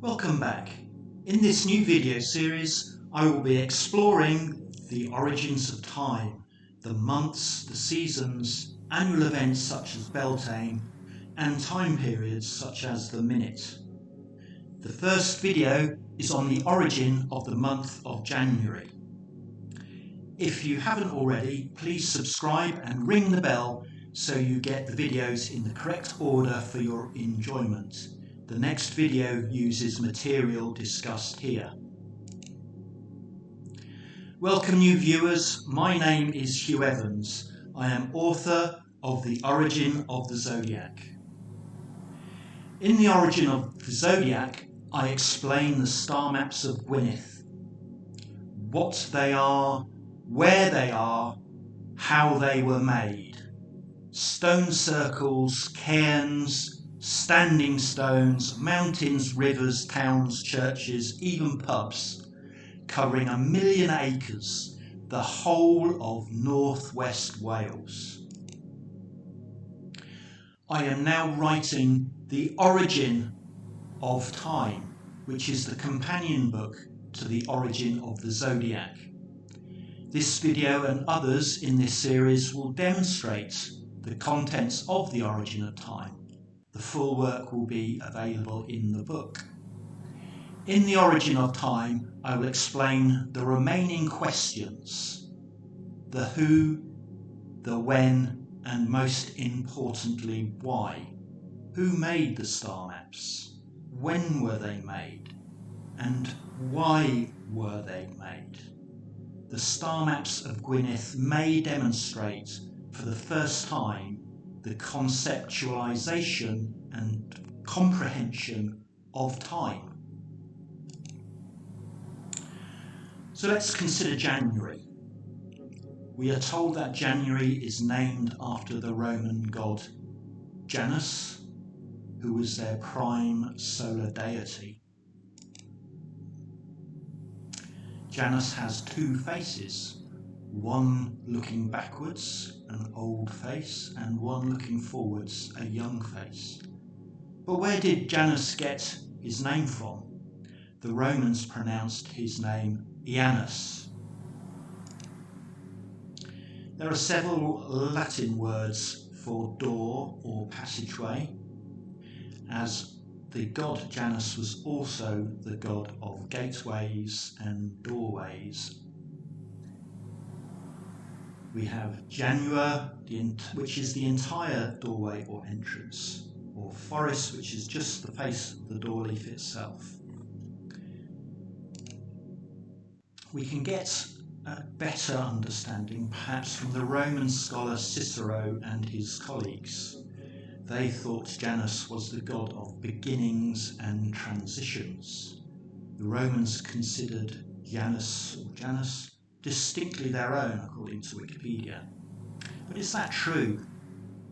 Welcome back. In this new video series, I will be exploring the origins of time, the months, the seasons, annual events such as Beltane, and time periods such as the minute. The first video is on the origin of the month of January. If you haven't already, please subscribe and ring the bell so you get the videos in the correct order for your enjoyment. The next video uses material discussed here. Welcome new viewers, my name is Hugh Evans. I am author of The Origin of the Zodiac. In The Origin of the Zodiac, I explain the star maps of Gwynedd, what they are, where they are, how they were made. Stone circles, cairns, standing stones, mountains, rivers, towns, churches, even pubs, covering 1 million acres, the whole of northwest Wales. I am now writing The Origin of Time, which is the companion book to The Origin of the Zodiac. This video and others in this series will demonstrate the contents of The Origin of Time. The full work will be available in the book. In The Origin of Time, I will explain the remaining questions: the who, the when, and most importantly, why. Who made the star maps? When were they made? And why were they made? The star maps of Gwynedd may demonstrate for the first time the conceptualization and comprehension of time. So let's consider January. We are told that January is named after the Roman god Janus, who was their prime solar deity. Janus has two faces, one looking backwards, an old face, and one looking forwards, a young face. But where did Janus get his name from? The Romans pronounced his name Janus. There are several Latin words for door or passageway, as the god Janus was also the god of gateways and doorways. We have Janua, which is the entire doorway or entrance, or Foris, which is just the face of the door leaf itself. We can get a better understanding perhaps from the Roman scholar Cicero and his colleagues. They thought Janus was the god of beginnings and transitions. The Romans considered Janus distinctly their own, according to Wikipedia. But is that true?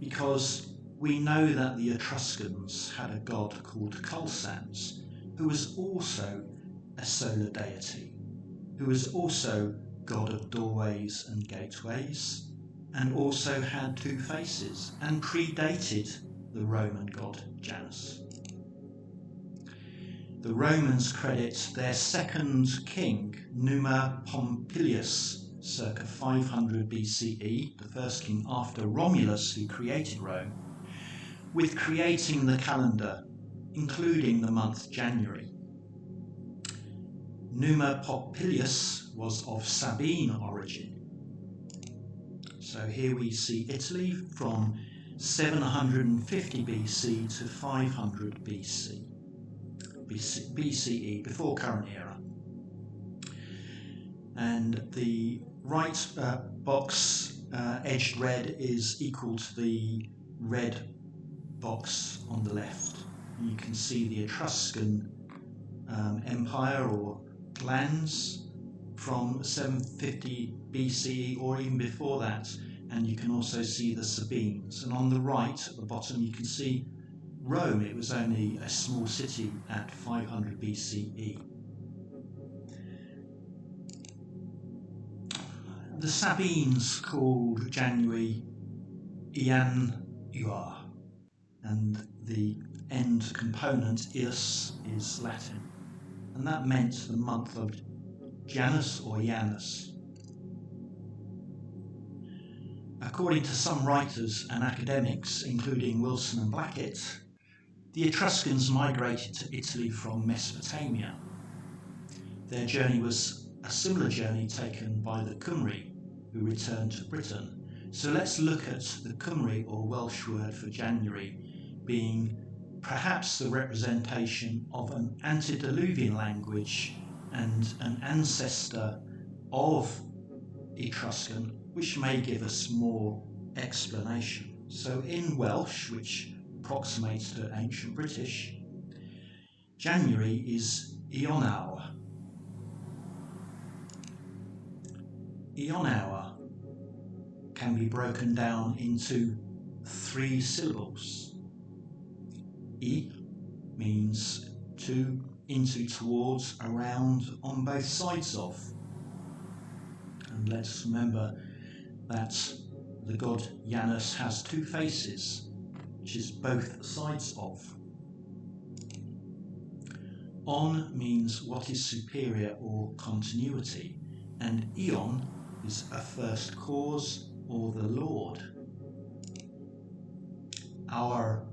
Because we know that the Etruscans had a god called Culsans, who was also a solar deity, who was also god of doorways and gateways, and also had two faces, and predated the Roman god Janus. The Romans credit their second king, Numa Pompilius, circa 500 BCE, the first king after Romulus, who created Rome, with creating the calendar, including the month January. Numa Pompilius was of Sabine origin. So here we see Italy from 750 BC to 500 BCE, before current era. And the right box edged red is equal to the red box on the left. And you can see the Etruscan Empire or lands from 750 BCE or even before that, and you can also see the Sabines. And on the right at the bottom you can see Rome. It was only a small city at 500 BCE. The Sabines called January Ian Uar, and the end component, is Latin, and that meant the month of Janus or Janus. According to some writers and academics, including Wilson and Blackett, the Etruscans migrated to Italy from Mesopotamia. Their journey was a similar journey taken by the Cymry, who returned to Britain. So let's look at the Cymry, or Welsh word for January, being perhaps the representation of an antediluvian language and an ancestor of Etruscan, which may give us more explanation. So in Welsh, which approximates to ancient British, January is Ionawr. Ionawr can be broken down into 3 syllables. I means to, into, towards, around, on both sides of. And let's remember that the god Janus has 2 faces, which is both sides of. On means what is superior or continuity, and Eon is a first cause or the Lord. Hour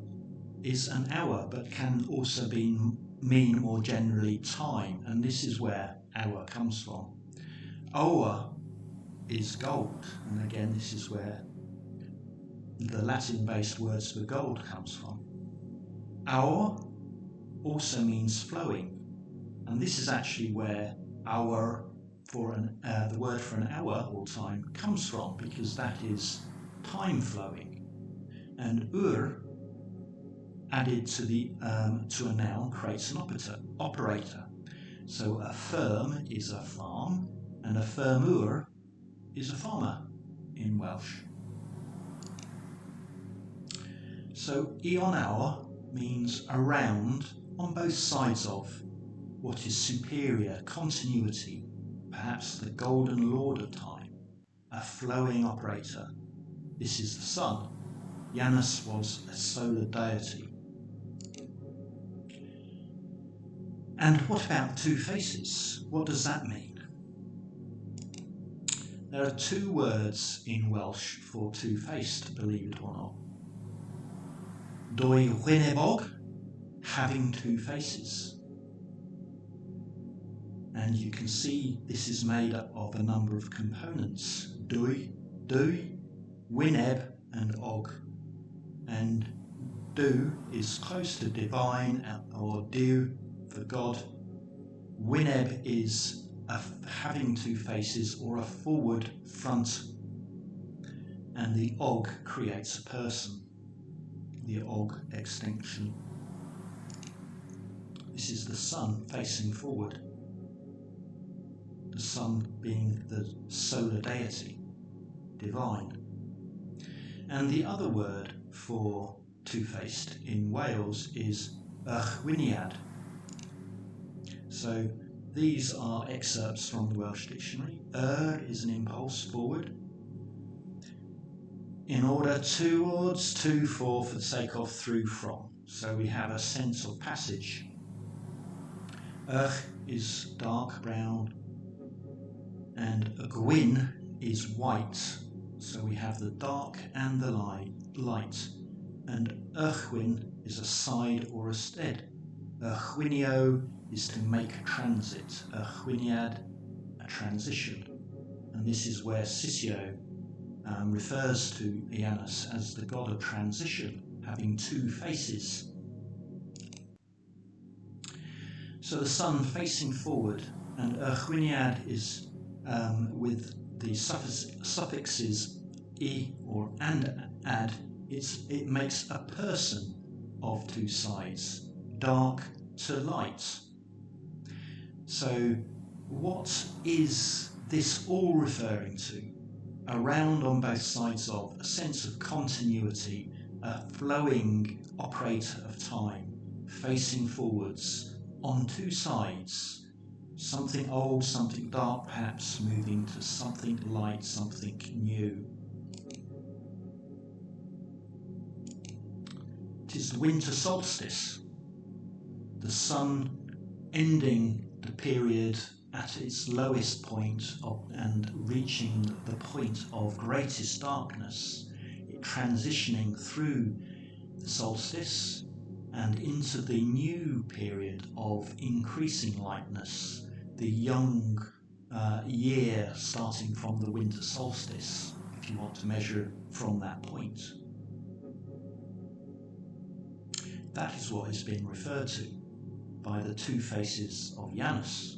is an hour, but can also mean more generally time, and this is where hour comes from. Ore is gold, and again this is where the Latin-based words for gold comes from. Hour also means flowing, and this is actually where hour for the word for an hour or time comes from, because that is time flowing. And added to a noun creates an operator. So a firm is a farm, and a firmwr is a farmer in Welsh. So Ionawr means around, on both sides of, what is superior, continuity, perhaps the golden lord of time, a flowing operator. This is the sun. Janus was a solar deity. And what about 2 faces? What does that mean? There are 2 words in Welsh for two-faced, believe it or not. Dwy wynebog, having 2 faces. And you can see this is made up of a number of components. Dwy, wyneb, and og. And du is close to divine, or du for God. Wyneb is having 2 faces, or a forward front. And the og creates a person, the og extinction. This is the sun facing forward. The sun being the solar deity, divine. And the other word for two-faced in Wales is Yrchwyniad. So these are excerpts from the Welsh Dictionary. Is an impulse forward. In order, towards, to, for the sake of, through, from. So we have a sense of passage. Is dark brown, and gwyn is white. So we have the dark and the light. And yrchwyn is a side or a stead. Yrchwynio is to make a transit. Yrchwyniad, a transition. And this is where Cicero refers to Janus as the god of transition, having 2 faces. So the sun facing forward, and Yrchwyniad is with the suffixes I or and ad, it makes a person of 2 sides, dark to light. So what is this all referring to? Around, on both sides of, a sense of continuity, a flowing operator of time, facing forwards, on 2 sides, something old, something dark, perhaps moving to something light, something new. It is the winter solstice, the sun ending the period at its lowest point and reaching the point of greatest darkness, it transitioning through the solstice and into the new period of increasing lightness, the young year starting from the winter solstice, if you want to measure from that point. That is what is being referred to by the two faces of Janus.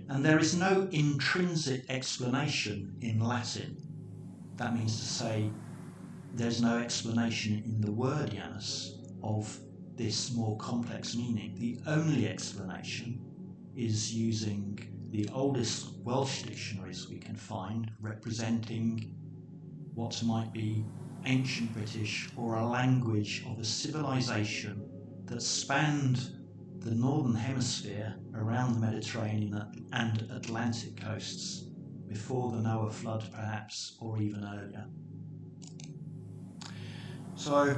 And there is no intrinsic explanation in Latin. That means to say there's no explanation in the word Janus of this more complex meaning. The only explanation is using the oldest Welsh dictionaries we can find, representing what might be ancient British or a language of a civilization that spanned the northern hemisphere around the Mediterranean and Atlantic coasts before the Noah flood perhaps, or even earlier. So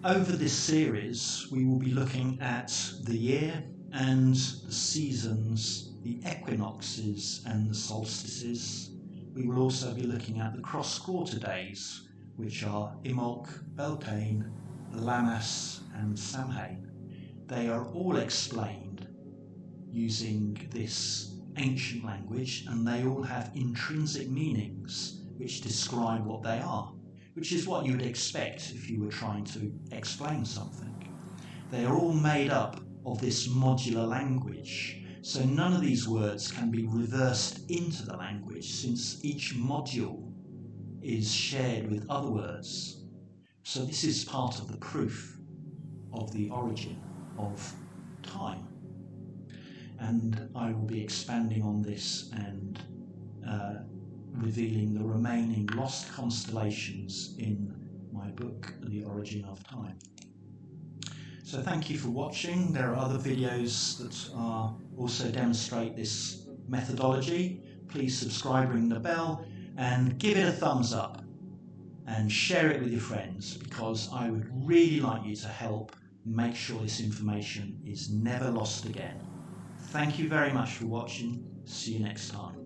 over this series we will be looking at the year and the seasons, the equinoxes and the solstices. We will also be looking at the cross-quarter days, which are Imbolc, Beltane, Lammas and Samhain. They are all explained using this ancient language, and they all have intrinsic meanings which describe what they are, which is what you would expect if you were trying to explain something. They are all made up of this modular language, so none of these words can be reversed into the language, since each module is shared with other words. So this is part of the proof of the origin of time. And I will be expanding on this and revealing the remaining lost constellations in my book, The Origin of Time. So thank you for watching. There are other videos that also demonstrate this methodology. Please subscribe, ring the bell, and give it a thumbs up and share it with your friends, because I would really like you to help make sure this information is never lost again. Thank you very much for watching. See you next time.